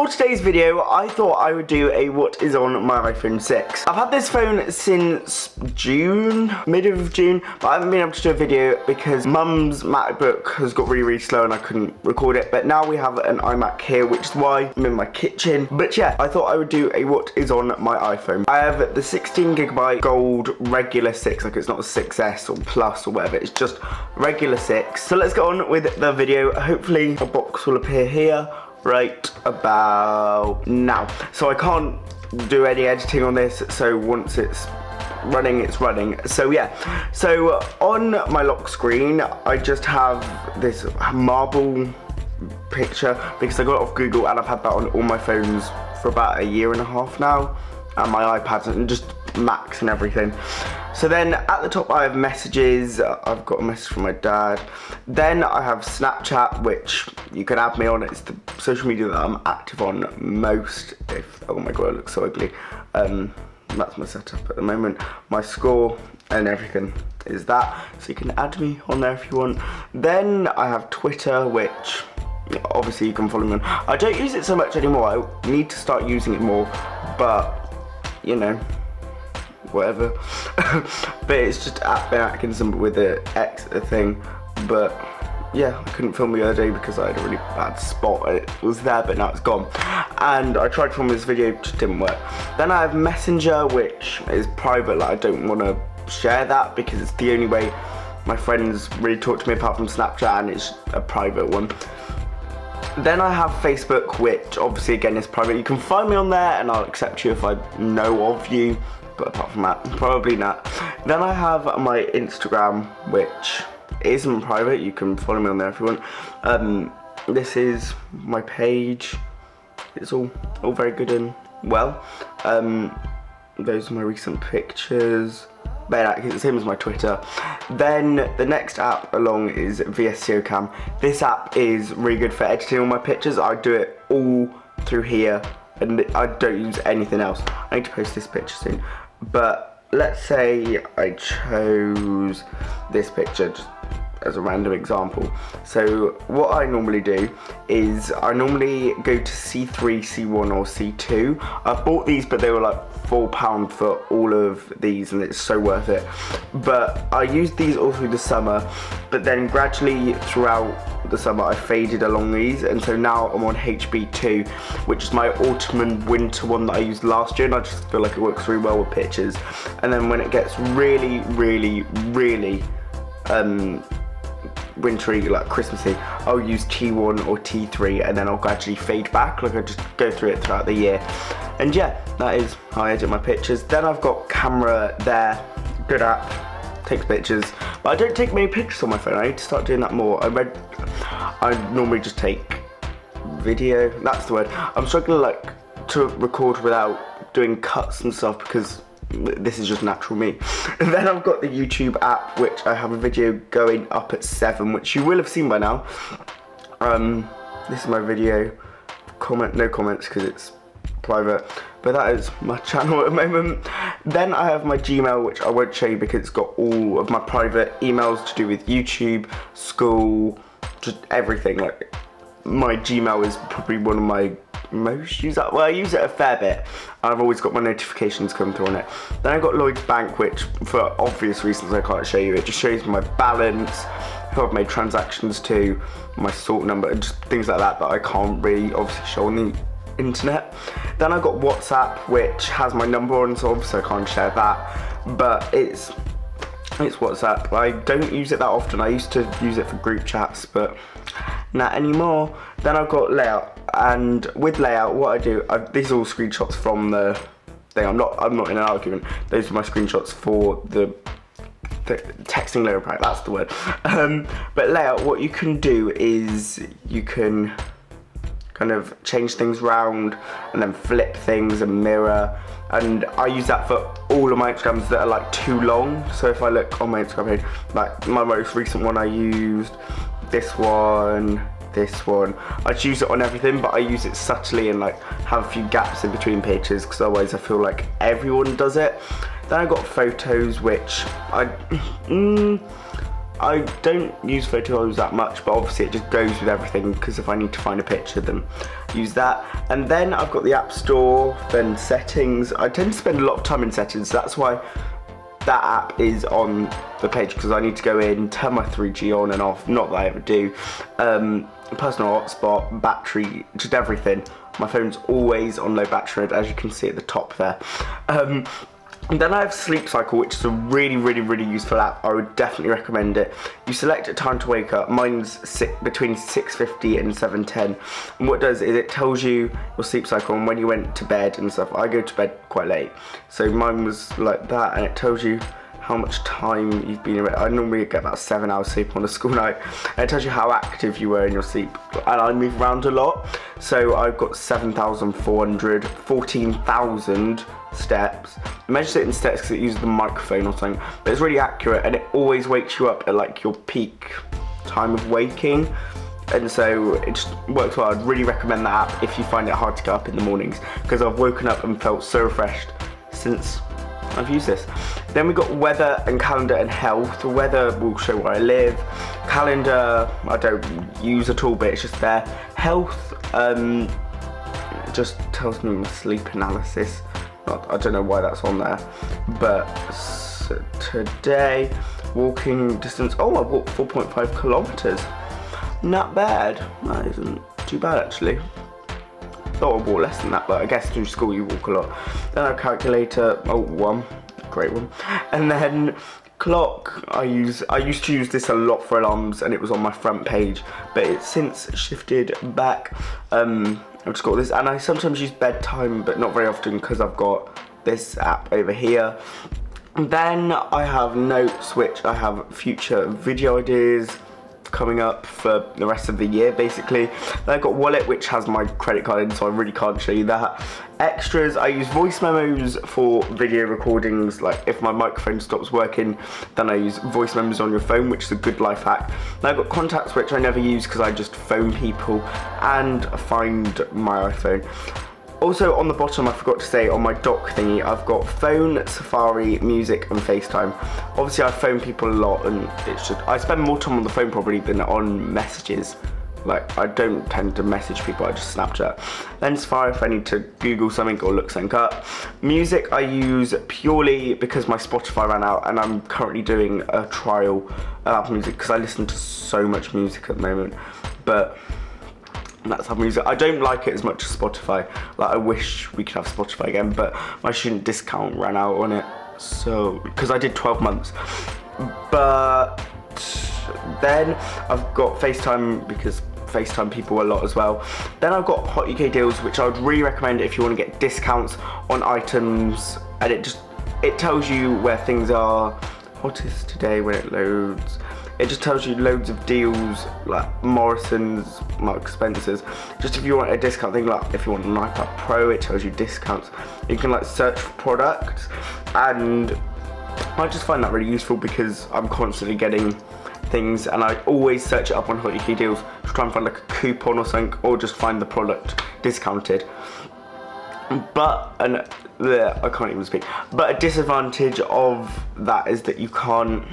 For today's video, I thought I would do a what is on my iPhone 6. I've had this phone since June, mid of June, but I haven't been able to do a video because Mum's MacBook has got really slow and I couldn't record it. But now we have an iMac here, which is why I'm in my kitchen. But yeah, I thought I would do a what is on my iPhone. I have the 16GB gold regular 6, like it's not a 6S or Plus or whatever, it's just regular 6. So let's get on with the video. Hopefully a box will appear here right about now. So I can't do any editing on this, so once it's running, it's running. So yeah, so on my lock screen I just have this marble picture because I got it off Google and I've had that on all my phones for about a year and a half now, and my iPads and just Macs and everything. So then at the top I have messages. I've got a message from my dad. Then I have Snapchat, which you can add me on. It's the social media that I'm active on most. Oh my god, it looks so ugly. That's my setup at the moment. My score and everything is that, so you can add me on there if you want. Then I have Twitter, which obviously you can follow me on. I don't use it so much anymore. I need to start using it more, but you know, whatever. But it's just at Ben Atkinson but with the X thing. But yeah, I couldn't film the other day because I had a really bad spot. It was there but now it's gone, and I tried to film this video, it just didn't work. Then I have Messenger, which is private. Like, I don't want to share that because it's the only way my friends really talk to me apart from Snapchat, and it's a private one. Then I have Facebook, which obviously again is private. You can find me on there and I'll accept you if I know of you, but apart from that, probably not. Then I have my Instagram, which isn't private. You can follow me on there if you want. This is my page. It's all very good and well. Those are my recent pictures. But it's the same as my Twitter. Then the next app along is VSCO Cam. This app is really good for editing all my pictures. I do it all through here and I don't use anything else. I need to post this picture soon. But let's say I chose this picture just as a random example. So what I normally do is I normally go to C3, C1 or C2. I bought these but they were like £4 for all of these and it's so worth it. But I used these all through the summer, but then gradually throughout the summer I faded along these, and so now I'm on HB2, which is my autumn and winter one that I used last year, and I just feel like it works really well with pictures. And then when it gets really wintry, like Christmassy, I'll use T1 or T3 and then I'll gradually fade back, like I just go through it throughout the year. And yeah, that is how I edit my pictures. Then I've got camera there, good app, takes pictures, but I don't take many pictures on my phone. I need to start doing that more. I normally just take video, that's the word. I'm struggling like to record without doing cuts and stuff because this is just natural me. And then I've got the YouTube app, which I have a video going up at 7, which you will have seen by now. This is my video. No comments because it's private, but that is my channel at the moment. Then I have my Gmail, which I won't show you because it's got all of my private emails to do with YouTube, school, just everything. Like, my Gmail is probably one of my most used up. Well, I use it a fair bit. I've always got my notifications come through on it. Then I've got Lloyd's Bank, which for obvious reasons I can't show you. It just shows me my balance, who I've made transactions to, my sort number, and just things like that I can't really obviously show on the internet. Then I've got WhatsApp, which has my number on, so obviously I can't share that, but it's WhatsApp. I don't use it that often. I used to use it for group chats, but not anymore. Then I've got Layout, and with Layout, what I do, these are all screenshots from the thing. I'm not in an argument. Those are my screenshots for the texting layer pack. That's the word. But Layout, what you can do is you can kind of change things around and then flip things and mirror, and I use that for all of my Instagrams that are like too long. So if I look on my Instagram page, like my most recent one, I used this one, I just use it on everything, but I use it subtly and like have a few gaps in between pictures because otherwise I feel like everyone does it. Then I got Photos, which I don't use photos that much, but obviously it just goes with everything, because if I need to find a picture, then use that. And then I've got the App Store, then settings. I tend to spend a lot of time in settings, so that's why that app is on the page, because I need to go in, turn my 3G on and off, not that I ever do, personal hotspot, battery, just everything. My phone's always on low battery mode, as you can see at the top there. And then I have Sleep Cycle, which is a really useful app. I would definitely recommend it. You select a time to wake up. Mine's between 6:50 and 7:10. And what it does is it tells you your sleep cycle and when you went to bed and stuff. I go to bed quite late, so mine was like that, and it tells you how much time you've been in bed. I normally get about 7 hours sleep on a school night, and it tells you how active you were in your sleep. And I move around a lot, so I've got 7,400, 14,000 steps. It measures it in steps because it uses the microphone or something, but it's really accurate, and it always wakes you up at like your peak time of waking, and so it just works well. I'd really recommend that app if you find it hard to get up in the mornings, because I've woken up and felt so refreshed since I've used this. Then we've got weather and calendar and health. The weather will show where I live. Calendar I don't use at all, but it's just there. Health it just tells me my sleep analysis. I don't know why that's on there, but today, walking distance, oh, I walked 4.5 kilometers. Not bad. That isn't too bad, actually. Thought I walked less than that, but I guess through school you walk a lot. Then our calculator, oh, one, great one. And then clock, I used to use this a lot for alarms, and it was on my front page, but it's since shifted back. I've just got this, and I sometimes use bedtime, but not very often because I've got this app over here. And then I have notes, which I have future video ideas coming up for the rest of the year, basically. Then I've got wallet, which has my credit card in, so I really can't show you that. Extras, I use voice memos for video recordings. Like if my microphone stops working, then I use voice memos on your phone, which is a good life hack. Then I've got contacts, which I never use because I just phone people and find my iPhone. Also on the bottom, I forgot to say, on my dock thingy, I've got phone, Safari, music and FaceTime. Obviously I phone people a lot, and it's just, I spend more time on the phone probably than on messages. Like, I don't tend to message people, I just Snapchat. Then Safari if I need to Google something or look something up. Music I use purely because my Spotify ran out, and I'm currently doing a trial of Apple Music because I listen to so much music at the moment. But that's how music, I don't like it as much as Spotify. Like, I wish we could have Spotify again, but my student discount ran out on it, so, because I did 12 months. But then I've got FaceTime, because FaceTime people a lot as well. Then I've got Hot UK Deals, which I would really recommend if you want to get discounts on items, and it tells you where things are hottest today when it loads. It just tells you loads of deals, like Morrison's, Marks Spencer's. Just if you want a discount thing, like if you want an iPad Pro, it tells you discounts. You can like search for products, and I just find that really useful because I'm constantly getting things, and I always search it up on Hot UK Deals to try and find like a coupon or something, or just find the product discounted. But, and I can't even speak, but a disadvantage of that is that you can't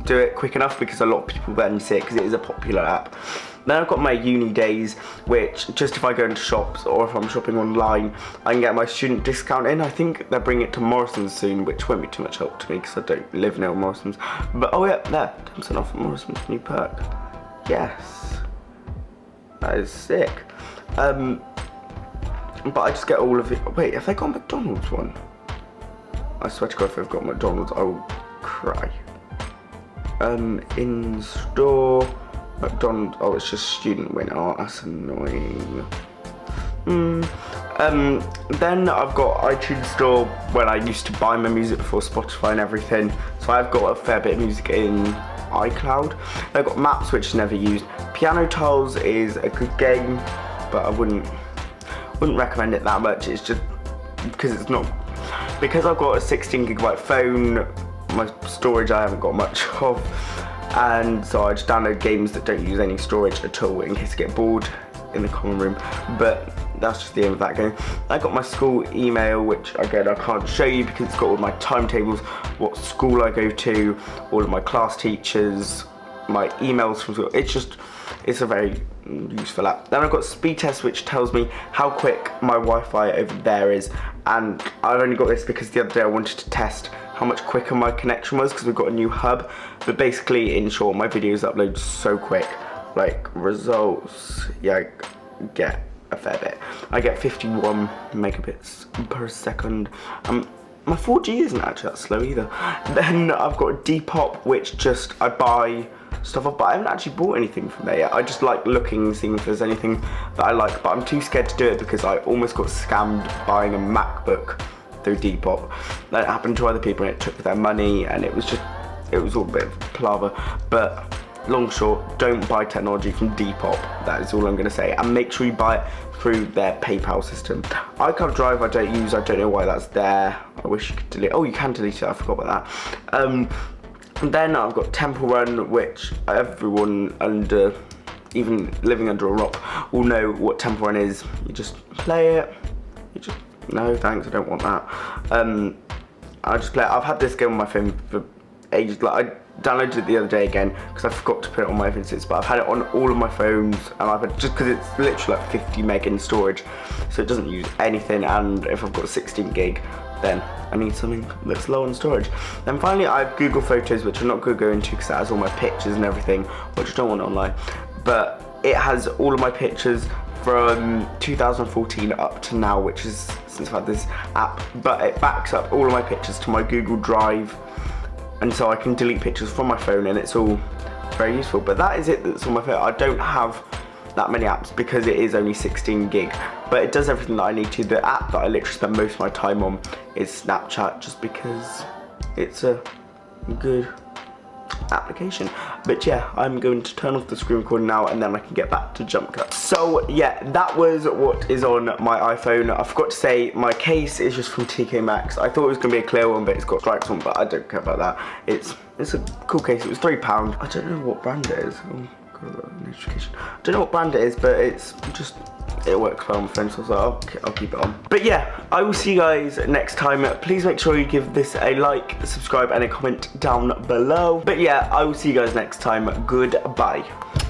do it quick enough because a lot of people then see it because it is a popular app. Then I've got my uni days, which just if I go into shops or if I'm shopping online, I can get my student discount in. I think they're bringing it to Morrison's soon, which won't be too much help to me because I don't live near Morrison's. But oh yeah, there, 10% off at Morrison's, new perk. Yes, that is sick. But I just get all of it. Wait, have they got a McDonald's one? I swear to God, if they've got McDonald's, I will cry. In store, McDonald's, oh, it's just student winner, oh, that's annoying. Then I've got iTunes Store, where I used to buy my music before Spotify and everything, so I've got a fair bit of music in iCloud. I've got Maps, which is never used. Piano Tiles is a good game, but I wouldn't recommend it that much. It's just because it's not, because I've got a 16GB phone, my storage I haven't got much of, and so I just download games that don't use any storage at all in case I get bored in the common room. But that's just the end of that game. I got my school email, which again I can't show you because it's got all my timetables, what school I go to, all of my class teachers, my emails from school. It's a very useful app. Then I've got speed test, which tells me how quick my Wi-Fi over there is, and I've only got this because the other day I wanted to test how much quicker my connection was because we've got a new hub. But basically, in short, my videos upload so quick. Like results, yeah, I get a fair bit. I get 51 megabits per second. My 4G isn't actually that slow either. Then I've got Depop, which just I buy stuff off, but I haven't actually bought anything from there yet. I just like looking, seeing if there's anything that I like, but I'm too scared to do it because I almost got scammed buying a MacBook through Depop. That happened to other people and it took their money, and it was all a bit of palaver. But long short, don't buy technology from Depop. That is all I'm going to say, and make sure you buy it through their PayPal system. iCloud Drive I don't use. I don't know why that's there. I wish you could delete. Oh, you can delete it. I forgot about that. And then I've got Temple Run, which everyone even living under a rock, will know what Temple Run is. You just play it. No, thanks, I don't want that. I just play it. I've had this game on my phone for ages. Like, I downloaded it the other day again because I forgot to put it on my iPhone 6, but I've had it on all of my phones and I've had, just because it's literally like 50 meg in storage, so it doesn't use anything, and if I've got 16 gig, then I need something that's low on storage. Then finally I have Google Photos, which I'm not going to go into because that has all my pictures and everything, which I don't want online, but it has all of my pictures from 2014 up to now, which is since I've had this app, but it backs up all of my pictures to my Google Drive, and so I can delete pictures from my phone, and it's all very useful. But that is it that's on my phone. I don't have that many apps because it is only 16 gig, but it does everything that I need to. The app that I literally spend most of my time on is Snapchat, just because it's a good application. But yeah, I'm going to turn off the screen recording now, and then I can get back to jump cut. So yeah, that was what is on my iPhone. I forgot to say, my case is just from TK Maxx. I thought it was going to be a clear one, but it's got stripes on, but I don't care about that. It's a cool case. It was £3. I don't know what brand it is. Oh, notification. I don't know what brand it is, but it works well on my phone, so I'll keep it on. But yeah, I will see you guys next time. Please make sure you give this a like, subscribe, and a comment down below. But yeah, I will see you guys next time. Goodbye.